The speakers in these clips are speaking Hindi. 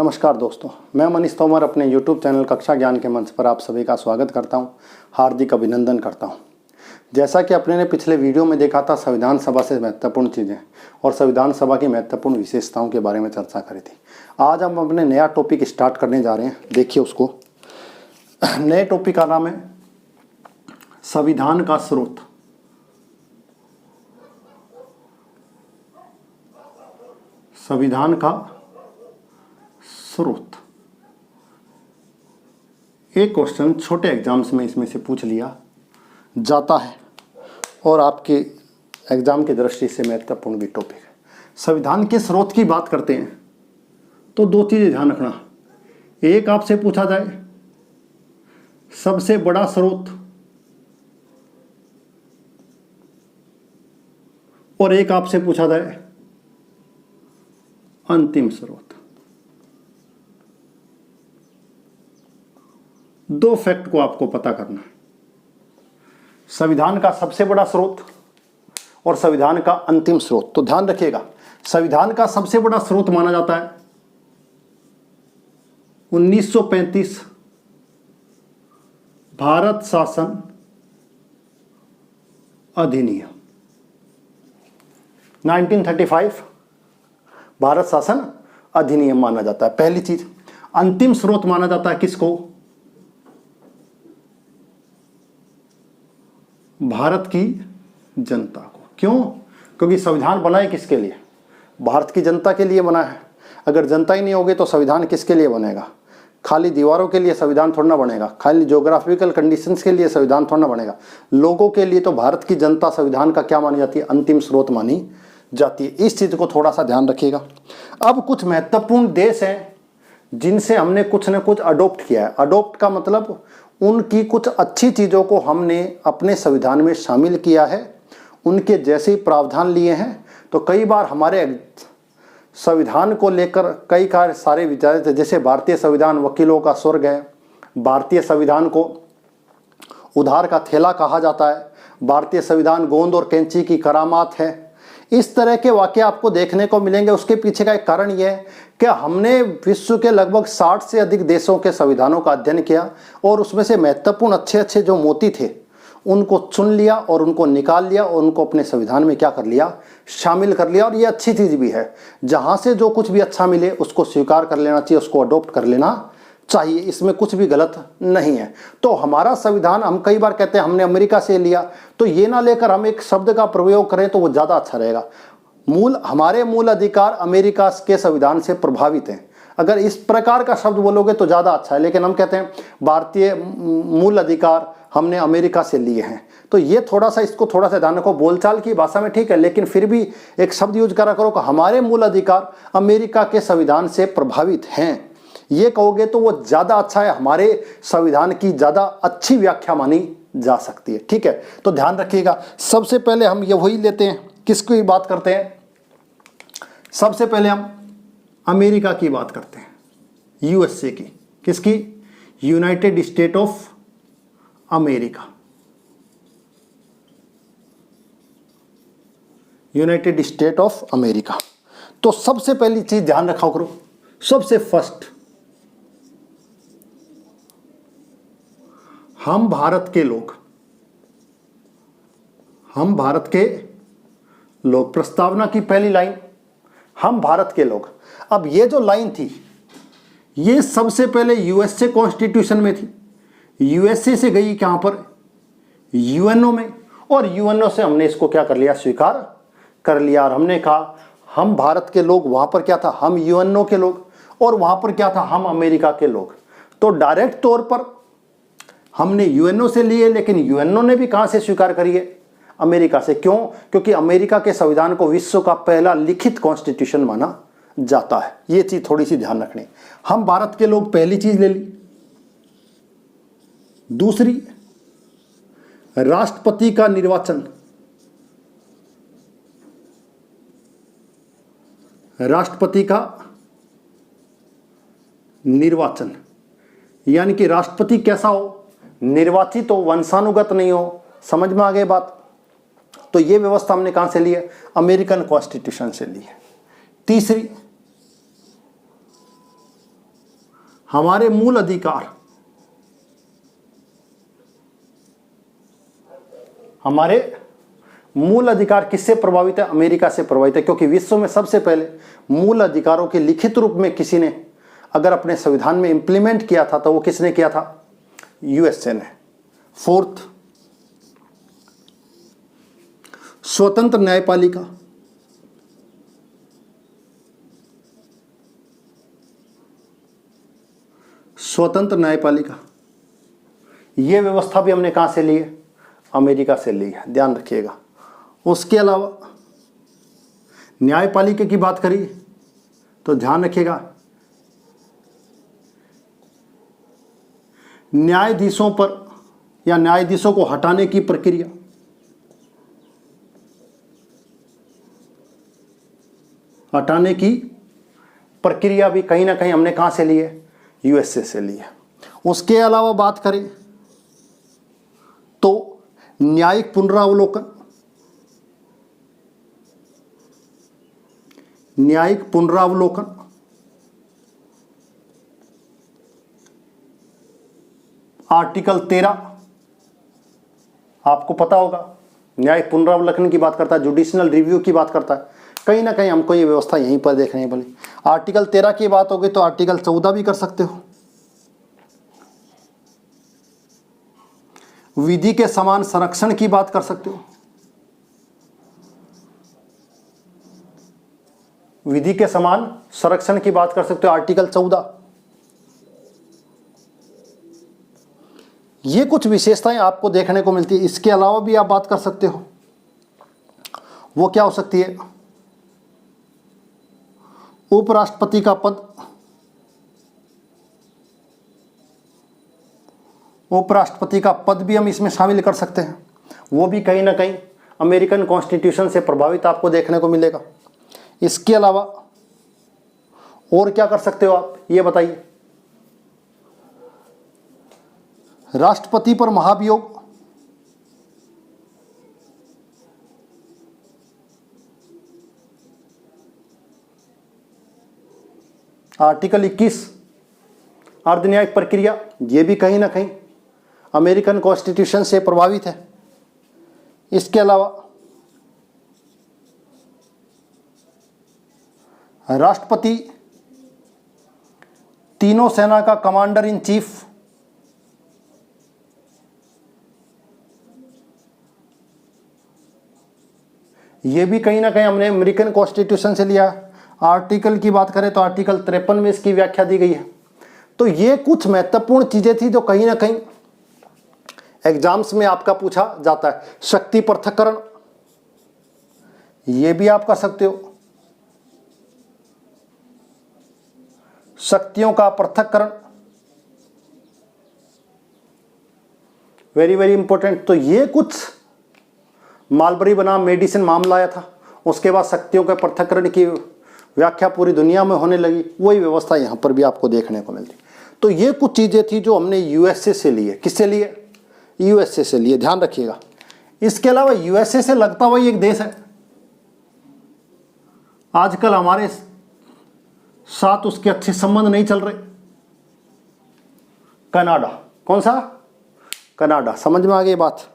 नमस्कार दोस्तों, मैं मनीष तोमर अपने YouTube चैनल कक्षा ज्ञान के मंच पर आप सभी का स्वागत करता हूं, हार्दिक अभिनंदन करता हूं। जैसा कि अपने ने पिछले वीडियो में देखा था, संविधान सभा से महत्वपूर्ण चीज़ें और संविधान सभा की महत्वपूर्ण विशेषताओं के बारे में चर्चा करी थी। आज हम अपने नया टॉपिक स्टार्ट करने जा रहे हैं। देखिए उसको, नए टॉपिक का नाम है संविधान का स्रोत। संविधान का स्रोत। एक क्वेश्चन छोटे एग्जाम्स में इसमें से पूछ लिया जाता है और आपके एग्जाम की दृष्टि से महत्वपूर्ण भी टॉपिक है। संविधान के स्रोत की बात करते हैं तो दो चीजें ध्यान रखना। एक आपसे पूछा जाए सबसे बड़ा स्रोत और एक आपसे पूछा जाए अंतिम स्रोत। दो फैक्ट को आपको पता करना है, संविधान का सबसे बड़ा स्रोत और संविधान का अंतिम स्रोत। तो ध्यान रखिएगा, संविधान का सबसे बड़ा स्रोत माना जाता है 1935 भारत शासन अधिनियम। 1935 भारत शासन अधिनियम माना जाता है पहली चीज। अंतिम स्रोत माना जाता है किसको? भारत की जनता को। क्यों? क्योंकि संविधान बना है किसके लिए? भारत की जनता के लिए बना है। अगर जनता ही नहीं होगी तो संविधान किसके लिए बनेगा? खाली दीवारों के लिए संविधान थोड़ा ना बनेगा, खाली ज्योग्राफिकल कंडीशंस के लिए संविधान थोड़ा ना बनेगा, लोगों के लिए। तो भारत की जनता संविधान का क्या मानी जाती है? अंतिम स्रोत मानी जाती है। इस चीज को थोड़ा सा ध्यान रखिएगा। अब कुछ महत्वपूर्ण देश हैं जिनसे हमने कुछ न कुछ अडॉप्ट किया है। अडॉप्ट का मतलब उनकी कुछ अच्छी चीजों को हमने अपने संविधान में शामिल किया है, उनके जैसे ही प्रावधान लिए हैं। तो कई बार हमारे संविधान को लेकर कई सारे विचार थे, जैसे भारतीय संविधान वकीलों का स्वर्ग है, भारतीय संविधान को उधार का थैला कहा जाता है, भारतीय संविधान गोंद और कैंची की करामात है। इस तरह के वाक्य आपको देखने को मिलेंगे। उसके पीछे का एक कारण यह है कि हमने विश्व के लगभग 60 से अधिक देशों के संविधानों का अध्ययन किया और उसमें से महत्वपूर्ण अच्छे जो मोती थे उनको चुन लिया और उनको निकाल लिया और उनको अपने संविधान में क्या कर लिया? शामिल कर लिया। और ये अच्छी चीज भी है, जहां से जो कुछ भी अच्छा मिले उसको स्वीकार कर लेना चाहिए, उसको अडॉप्ट कर लेना चाहिए, इसमें कुछ भी गलत नहीं है। तो हमारा संविधान, हम कई बार कहते हैं हमने अमेरिका से लिया, तो ये ना लेकर हम एक शब्द का प्रयोग करें तो वो ज्यादा अच्छा रहेगा। हमारे मूल अधिकार अमेरिका के संविधान से प्रभावित हैं। अगर इस प्रकार का शब्द बोलोगे तो ज्यादा अच्छा है, लेकिन हम कहते हैं भारतीय मूल अधिकार हमने अमेरिका से लिए हैं। तो ये थोड़ा सा, इसको थोड़ा सा ध्यान रखो। बोलचाल की भाषा में ठीक है, लेकिन फिर भी एक शब्द यूज करा करो कि हमारे मूल अधिकार अमेरिका के संविधान से प्रभावित हैं। ये कहोगे तो वो ज्यादा अच्छा है, हमारे संविधान की ज्यादा अच्छी व्याख्या मानी जा सकती है। ठीक है, तो ध्यान रखिएगा। सबसे पहले हम ये वही लेते हैं, किसकी बात करते हैं? सबसे पहले हम अमेरिका की बात करते हैं, यूएसए की। किसकी? United state of America. United state of America. तो सबसे पहली चीज ध्यान रखा करो, सबसे फर्स्ट, हम भारत के लोग, प्रस्तावना की पहली लाइन, हम भारत के लोग। अब ये जो लाइन थी ये सबसे पहले यूएसए कॉन्स्टिट्यूशन में थी, यूएसए से गई कहां पर? यूएनओ में, और यूएनओ से हमने इसको क्या कर लिया? स्वीकार कर लिया। और हमने कहा हम भारत के लोग, वहां पर क्या था? हम यूएनओ के लोग, और वहां पर क्या था? हम अमेरिका के लोग। तो डायरेक्ट तौर पर हमने यूएनओ से लिए, लेकिन यूएनओ ने भी कहां से स्वीकार करी है? अमेरिका से। क्यों? क्योंकि अमेरिका के संविधान को विश्व का पहला लिखित कॉन्स्टिट्यूशन माना जाता है। ये चीज थोड़ी सी ध्यान रखनी। हम भारत के लोग, पहली चीज ले ली। दूसरी, राष्ट्रपति का निर्वाचन। राष्ट्रपति का निर्वाचन यानी कि राष्ट्रपति कैसा हो? निर्वाचित हो, वंशानुगत नहीं हो। समझ में आ गई बात? तो ये व्यवस्था हमने कहां से ली है? अमेरिकन कॉन्स्टिट्यूशन से ली है। तीसरी, हमारे मूल अधिकार, हमारे मूल अधिकार किससे प्रभावित है? अमेरिका से प्रभावित है, क्योंकि विश्व में सबसे पहले मूल अधिकारों के लिखित रूप में किसी ने अगर अपने संविधान में इंप्लीमेंट किया था तो वो किसने किया था? यूएसए ने। फोर्थ, स्वतंत्र न्यायपालिका, स्वतंत्र न्यायपालिका, ये व्यवस्था भी हमने कहां से ली है? अमेरिका से ली है, ध्यान रखिएगा। उसके अलावा न्यायपालिका की बात करी तो ध्यान रखिएगा, न्यायाधीशों पर या न्यायाधीशों को हटाने की प्रक्रिया, हटाने की प्रक्रिया भी कहीं ना कहीं हमने कहां से ली है? यूएसए से ली है। उसके अलावा बात करें तो न्यायिक पुनरावलोकन, न्यायिक पुनरावलोकन, आर्टिकल 13 आपको पता होगा, न्यायिक पुनरावलोकन की बात करता है, जुडिशनल रिव्यू की बात करता है। कहीं ना कहीं हमको ये व्यवस्था यहीं पर देखने वाली। आर्टिकल 13 की बात होगी तो आर्टिकल 14 भी कर सकते हो। विधि के समान संरक्षण की बात कर सकते हो, विधि के समान संरक्षण की बात कर सकते हो, आर्टिकल 14। ये कुछ विशेषताएं आपको देखने को मिलती है। इसके अलावा भी आप बात कर सकते हो, वो क्या हो सकती है? उपराष्ट्रपति का पद, उपराष्ट्रपति का पद भी हम इसमें शामिल कर सकते हैं। वो भी कहीं ना कहीं अमेरिकन कॉन्स्टिट्यूशन से प्रभावित आपको देखने को मिलेगा। इसके अलावा और क्या कर सकते हो आप, ये बताइए। राष्ट्रपति पर महाभियोग, आर्टिकल 21 अर्धन्यायिक प्रक्रिया, ये भी कहीं ना कहीं अमेरिकन कॉन्स्टिट्यूशन से प्रभावित है। इसके अलावा राष्ट्रपति तीनों सेना का कमांडर इन चीफ, ये भी कहीं ना कहीं हमने अमेरिकन कॉन्स्टिट्यूशन से लिया। आर्टिकल की बात करें तो आर्टिकल 53 में इसकी व्याख्या दी गई है। तो ये कुछ महत्वपूर्ण चीजें थी जो कहीं ना कहीं एग्जाम्स में आपका पूछा जाता है। शक्ति पृथक्करण, ये भी आप कर सकते हो, शक्तियों का पृथक्करण, वेरी वेरी इंपॉर्टेंट। तो ये कुछ मालबरी बनाम मेडिसिन मामला आया था, उसके बाद शक्तियों के पृथक्करण की व्याख्या पूरी दुनिया में होने लगी। वही व्यवस्था यहाँ पर भी आपको देखने को मिलती। तो ये कुछ चीज़ें थी जो हमने यूएसए से लिए। किससे लिए? यूएसए से लिए, ध्यान रखिएगा। इसके अलावा यूएसए से लगता हुआ एक देश है, आजकल हमारे साथ उसके अच्छे संबंध नहीं चल रहे, कनाडा। कौन सा? कनाडा। समझ में आ गई बात?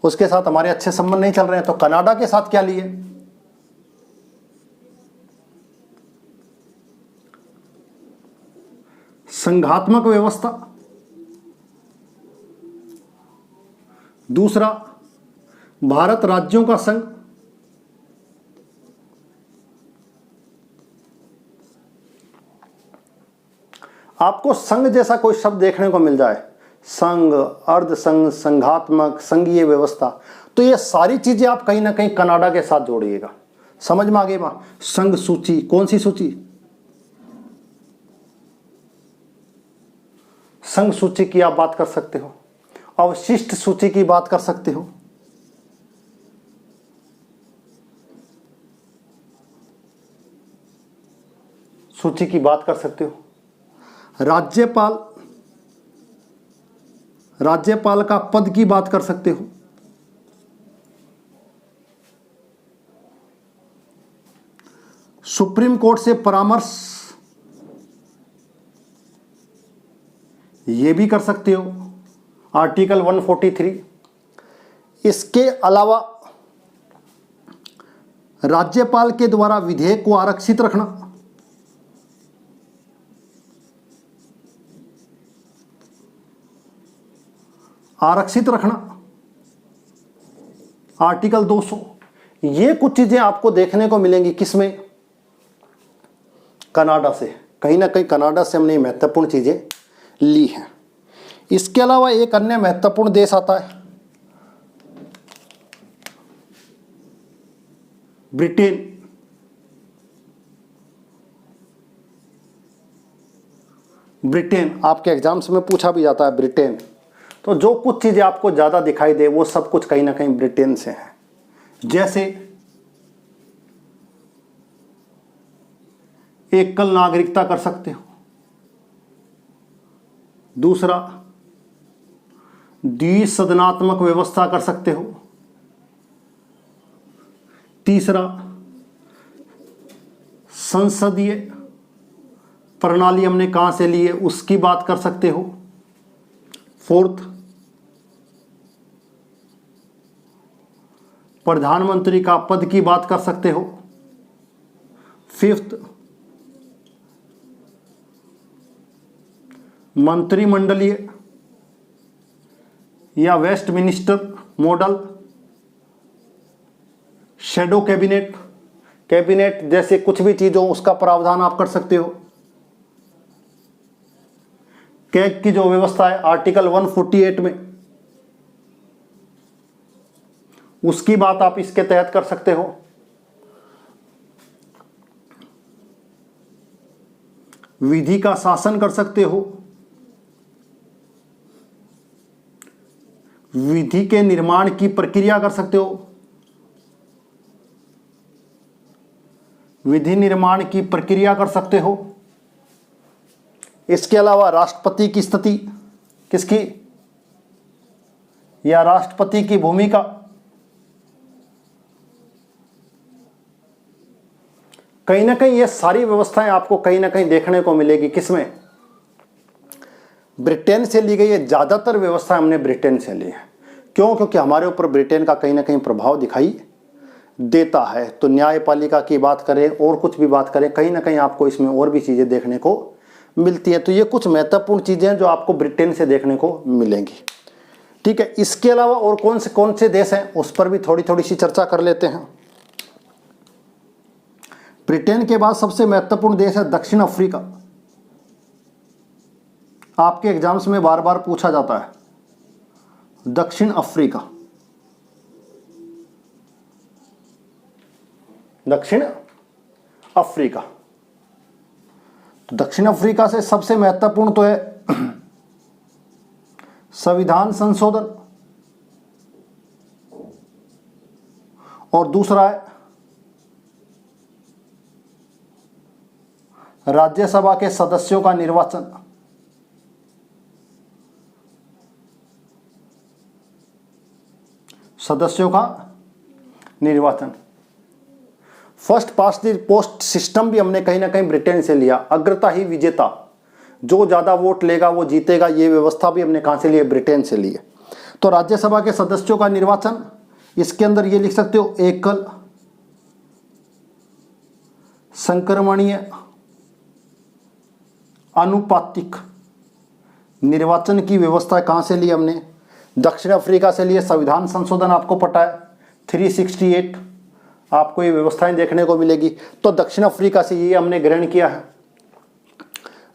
उसके साथ हमारे अच्छे संबंध नहीं चल रहे हैं, तो कनाडा के साथ क्या लिए? संघात्मक व्यवस्था। दूसरा, भारत राज्यों का संघ। आपको संघ जैसा कोई शब्द देखने को मिल जाए, संघ, अर्ध संघ, संघात्मक, संघीय व्यवस्था, तो ये सारी चीजें आप कहीं ना कहीं कनाडा के साथ जोड़िएगा। समझ में आ गई बात? संघ सूची, कौन सी सूची? संघ सूची की आप बात कर सकते हो, अवशिष्ट सूची की बात कर सकते हो, सूची की बात कर सकते हो, राज्यपाल, राज्यपाल का पद की बात कर सकते हो, सुप्रीम कोर्ट से परामर्श, ये भी कर सकते हो, आर्टिकल 143। इसके अलावा राज्यपाल के द्वारा विधेयक को आरक्षित रखना, आरक्षित रखना, आर्टिकल 200। ये कुछ चीजें आपको देखने को मिलेंगी किसमें, कनाडा से। कहीं ना कहीं कनाडा से हमने महत्वपूर्ण चीजें ली हैं। इसके अलावा एक अन्य महत्वपूर्ण देश आता है ब्रिटेन। ब्रिटेन आपके एग्जाम्स में पूछा भी जाता है, ब्रिटेन। तो जो कुछ चीजें आपको ज्यादा दिखाई दे वो सब कुछ कहीं ना कहीं ब्रिटेन से है। जैसे एकल नागरिकता कर सकते हो, दूसरा द्विसदनात्मक व्यवस्था कर सकते हो, तीसरा संसदीय प्रणाली हमने कहां से ली है उसकी बात कर सकते हो, फोर्थ प्रधानमंत्री का पद की बात कर सकते हो, फिफ्थ मंत्रिमंडलीय या Westminster model, shadow cabinet, cabinet जैसे कुछ भी चीज हो उसका प्रावधान आप कर सकते हो। कैग की जो व्यवस्था है आर्टिकल 148 में, उसकी बात आप इसके तहत कर सकते हो। विधि का शासन कर सकते हो, विधि के निर्माण की प्रक्रिया कर सकते हो, विधि निर्माण की प्रक्रिया कर सकते हो। इसके अलावा राष्ट्रपति की स्थिति किसकी या राष्ट्रपति की भूमिका, कहीं ना कहीं ये सारी व्यवस्थाएं आपको कहीं ना कहीं देखने को मिलेगी किसमें, ब्रिटेन से ली गई है। ज्यादातर व्यवस्था हमने ब्रिटेन से ली है। क्यों? क्योंकि हमारे ऊपर ब्रिटेन का कहीं ना कहीं प्रभाव दिखाई देता है। तो न्यायपालिका की बात करें और कुछ भी बात करें, कहीं ना कहीं आपको इसमें और भी चीजें देखने को मिलती हैं। तो ये कुछ महत्वपूर्ण चीजें हैं जो आपको ब्रिटेन से देखने को मिलेंगी। ठीक है, इसके अलावा और कौन से देश हैं उस पर भी थोड़ी थोड़ी सी चर्चा कर लेते हैं। ब्रिटेन के बाद सबसे महत्वपूर्ण देश है दक्षिण अफ्रीका। आपके एग्जाम्स में बार बार पूछा जाता है दक्षिण अफ्रीका। दक्षिण अफ्रीका, दक्षिण अफ्रीका से सबसे महत्वपूर्ण तो है संविधान संशोधन और दूसरा है राज्यसभा के सदस्यों का निर्वाचन। सदस्यों का निर्वाचन। First past the post system भी हमने कहीं ना कहीं ब्रिटेन से लिया। अग्रता ही विजेता, जो ज्यादा वोट लेगा वो जीतेगा, ये व्यवस्था भी हमने कहां से ली है? ब्रिटेन से ली है। तो राज्यसभा के सदस्यों का निर्वाचन, इसके अंदर ये लिख सकते हो एकल संक्रमणीय आनुपातिक निर्वाचन की व्यवस्था कहां से ली हमने? दक्षिण अफ्रीका से लिए। संविधान संशोधन आपको पता है 368, आपको ये व्यवस्थाएं देखने को मिलेगी। तो दक्षिण अफ्रीका से ये हमने ग्रहण किया है।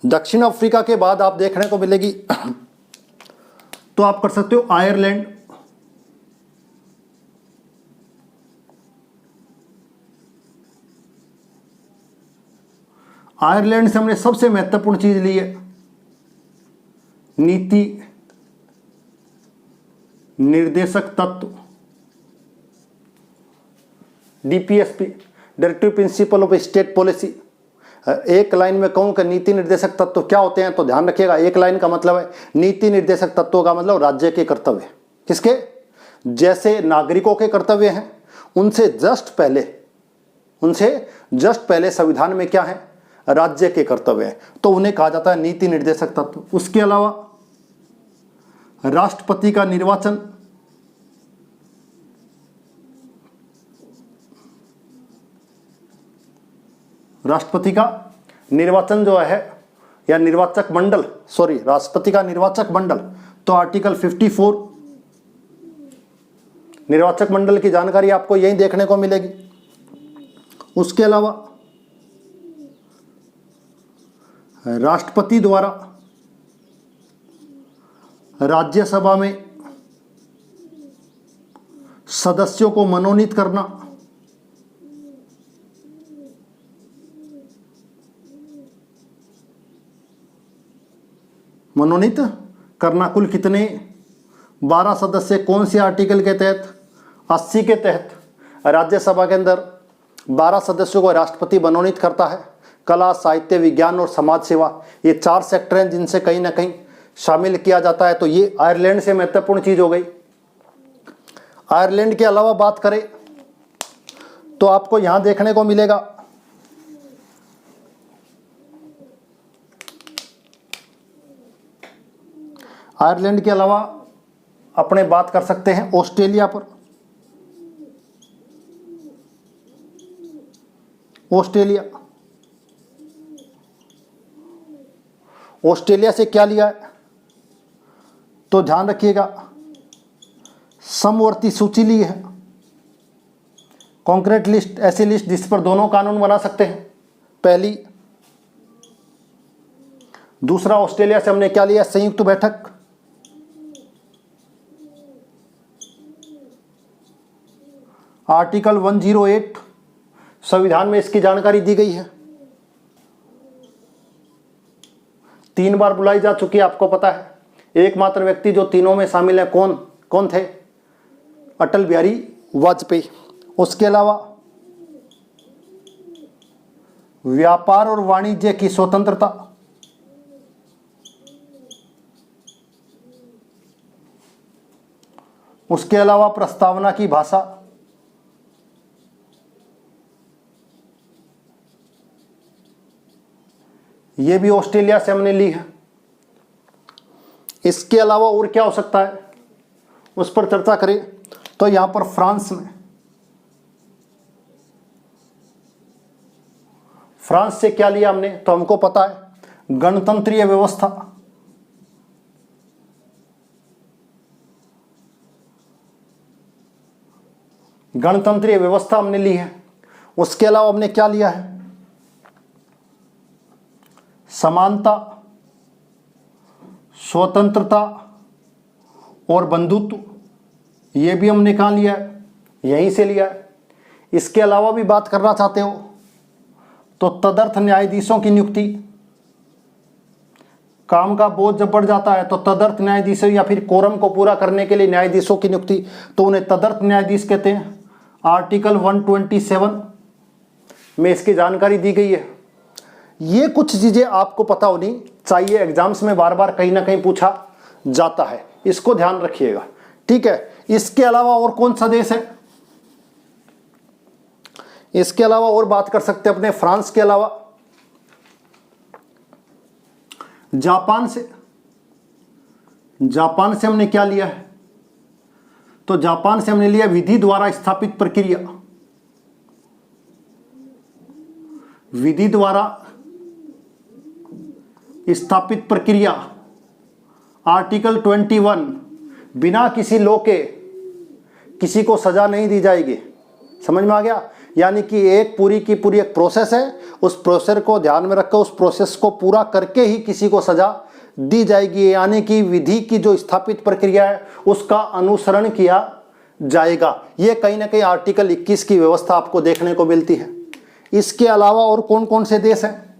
दक्षिण अफ्रीका के बाद आप देखने को मिलेगी तो आप कर सकते हो आयरलैंड। आयरलैंड से हमने सबसे महत्वपूर्ण चीज ली है नीति निर्देशक तत्व, DPSP, directive principle of state policy. एक लाइन में कहूं कि नीति निर्देशक तत्व क्या होते हैं तो ध्यान रखिएगा, एक लाइन का मतलब है नीति निर्देशक तत्वों का मतलब राज्य के कर्तव्य। किसके? जैसे नागरिकों के कर्तव्य हैं, उनसे जस्ट पहले संविधान में क्या है? राज्य के कर्तव्य है, तो उन्हें कहा जाता है नीति निर्देशक तत्व। उसके अलावा राष्ट्रपति का निर्वाचन जो है या निर्वाचक मंडल, सॉरी, राष्ट्रपति का निर्वाचक मंडल, तो आर्टिकल 54 निर्वाचक मंडल की जानकारी आपको यही देखने को मिलेगी। उसके अलावा राष्ट्रपति द्वारा राज्यसभा में सदस्यों को मनोनीत करना, कुल कितने, 12 सदस्य, कौन से आर्टिकल के तहत, 80 के तहत राज्यसभा के अंदर 12 सदस्यों को राष्ट्रपति मनोनीत करता है। कला, साहित्य, विज्ञान और समाज सेवा, ये 4 सेक्टर हैं जिनसे कहीं ना कहीं शामिल किया जाता है। तो ये आयरलैंड से महत्वपूर्ण चीज हो गई। आयरलैंड के अलावा बात करें तो आपको यहां देखने को मिलेगा आयरलैंड के अलावा अपने बात कर सकते हैं ऑस्ट्रेलिया पर। ऑस्ट्रेलिया से क्या लिया है तो ध्यान रखिएगा, समवर्ती सूची ली है, कॉन्क्रीट लिस्ट, ऐसी लिस्ट जिस पर दोनों कानून बना सकते हैं, पहली। दूसरा, ऑस्ट्रेलिया से हमने क्या लिया, संयुक्त बैठक। आर्टिकल 108 संविधान में इसकी जानकारी दी गई है, 3 बार बुलाई जा चुकी है, आपको पता है। एकमात्र व्यक्ति जो तीनों में शामिल है कौन थे, अटल बिहारी वाजपेयी। उसके अलावा व्यापार और वाणिज्य की स्वतंत्रता, उसके अलावा प्रस्तावना की भाषा, ये भी ऑस्ट्रेलिया से हमने ली है। इसके अलावा और क्या हो सकता है उस पर चर्चा करें तो यहां पर फ्रांस से क्या लिया हमने, तो हमको पता है गणतंत्रीय व्यवस्था, हमने ली है। उसके अलावा हमने क्या लिया है, समानता, स्वतंत्रता और बंधुत्व, ये भी हमने कहाँ लिया है, यहीं से लिया है। इसके अलावा भी बात करना चाहते हो तो तदर्थ न्यायाधीशों की नियुक्ति, काम का बोझ जब बढ़ जाता है तो तदर्थ न्यायाधीशों या फिर कोरम को पूरा करने के लिए न्यायाधीशों की नियुक्ति, तो उन्हें तदर्थ न्यायाधीश कहते हैं। आर्टिकल 127 में इसकी जानकारी दी गई है। ये कुछ चीजें आपको पता होनी चाहिए, एग्जाम्स में बार बार कहीं ना कहीं पूछा जाता है, इसको ध्यान रखिएगा, ठीक है। इसके अलावा और कौन सा देश है, इसके अलावा और बात कर सकते हैं अपने फ्रांस के अलावा जापान से हमने क्या लिया है, तो जापान से हमने लिया विधि द्वारा स्थापित प्रक्रिया, विधि द्वारा स्थापित प्रक्रिया। आर्टिकल 21, बिना किसी लॉ के किसी को सजा नहीं दी जाएगी, समझ में आ गया। यानी कि एक पूरी की पूरी एक प्रोसेस है, उस प्रोसेस को ध्यान में रखकर उस प्रोसेस को पूरा करके ही किसी को सजा दी जाएगी। यानी कि विधि की जो स्थापित प्रक्रिया है उसका अनुसरण किया जाएगा। ये कहीं ना कहीं आर्टिकल 21 की व्यवस्था आपको देखने को मिलती है। इसके अलावा और कौन कौन से देश हैं,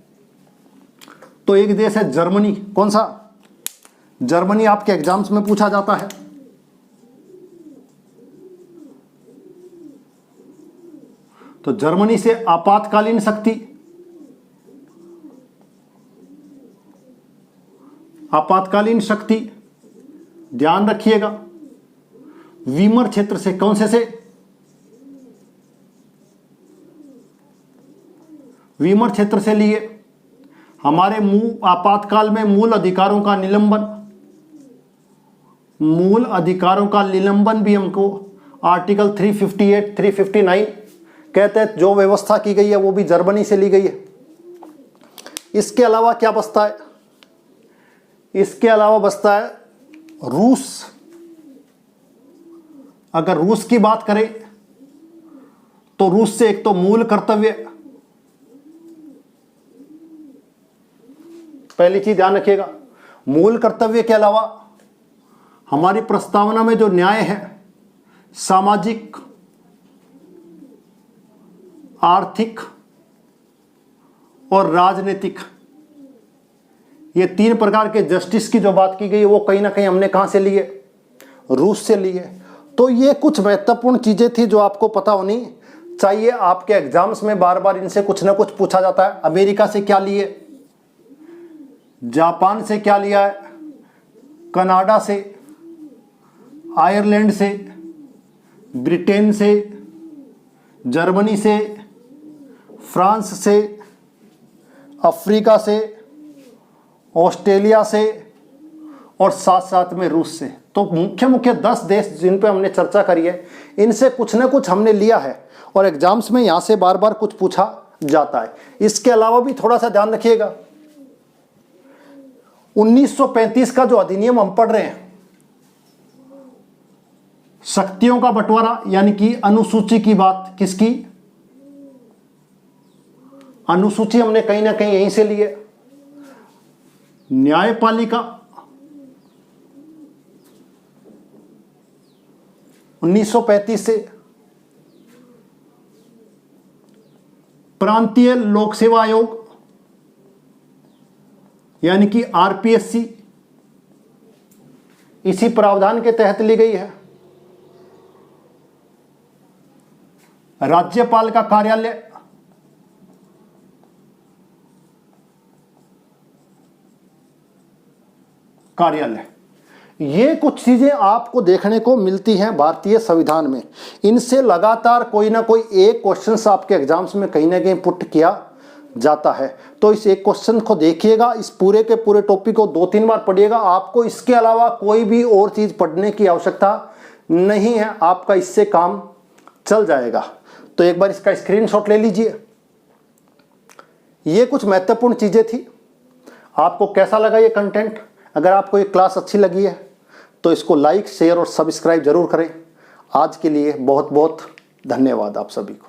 तो एक देश है जर्मनी। कौन सा, जर्मनी आपके एग्जाम्स में पूछा जाता है। तो जर्मनी से आपातकालीन शक्ति, ध्यान रखिएगा। वीमर क्षेत्र से, कौन से वीमर क्षेत्र से लिए हमारे आपातकाल में मूल अधिकारों का निलंबन, मूल अधिकारों का निलंबन भी हमको आर्टिकल 358, 359 के तहत जो व्यवस्था की गई है वो भी जर्मनी से ली गई है। इसके अलावा क्या बचता है? इसके अलावा बचता है रूस। अगर रूस की बात करें तो रूस से एक तो मूल कर्तव्य, पहली चीज ध्यान रखिएगा, मूल कर्तव्य के अलावा हमारी प्रस्तावना में जो न्याय है, सामाजिक, आर्थिक और राजनीतिक, ये 3 प्रकार के जस्टिस की जो बात की गई है वो कहीं ना कहीं हमने कहां से ली है? रूस से ली है। तो ये कुछ महत्वपूर्ण चीजें थी जो आपको पता होनी चाहिए। आपके एग्जाम्स में बार बार इनसे कुछ ना कुछ पूछा जाता है। अमेरिका से क्या लिए, जापान से क्या लिया है, कनाडा से, आयरलैंड से, ब्रिटेन से, जर्मनी से, फ्रांस से, अफ्रीका से, ऑस्ट्रेलिया से और साथ साथ में रूस से। तो मुख्य मुख्य 10 देश जिन पे हमने चर्चा करी है, इनसे कुछ ना कुछ हमने लिया है और एग्जाम्स में यहां से बार बार कुछ पूछा जाता है। इसके अलावा भी थोड़ा सा ध्यान रखिएगा, 1935 का जो अधिनियम हम पढ़ रहे हैं, शक्तियों का बंटवारा, यानी कि अनुसूची की बात, किसकी? अनुसूची हमने कहीं ना कहीं यहीं से ली है। न्यायपालिका 1935 से, प्रांतीय लोक सेवा आयोग यानी कि आरपीएससी इसी प्रावधान के तहत ली गई है। राज्यपाल का कार्यालय, ये कुछ चीजें आपको देखने को मिलती हैं भारतीय संविधान में। इनसे लगातार कोई ना कोई एक क्वेश्चन आपके एग्जाम्स में कहीं ना कहीं पुट किया जाता है। तो इस एक क्वेश्चन को देखिएगा, इस पूरे के पूरे टॉपिक को 2-3 बार पढ़िएगा। आपको इसके अलावा कोई भी और चीज पढ़ने की आवश्यकता नहीं है, आपका इससे काम चल जाएगा। तो एक बार इसका स्क्रीनशॉट ले लीजिए। ये कुछ महत्वपूर्ण चीजें थी। आपको कैसा लगा ये कंटेंट? अगर आपको ये क्लास अच्छी लगी है तो इसको लाइक, शेयर और सब्सक्राइब जरूर करें। आज के लिए बहुत बहुत धन्यवाद आप सभी को।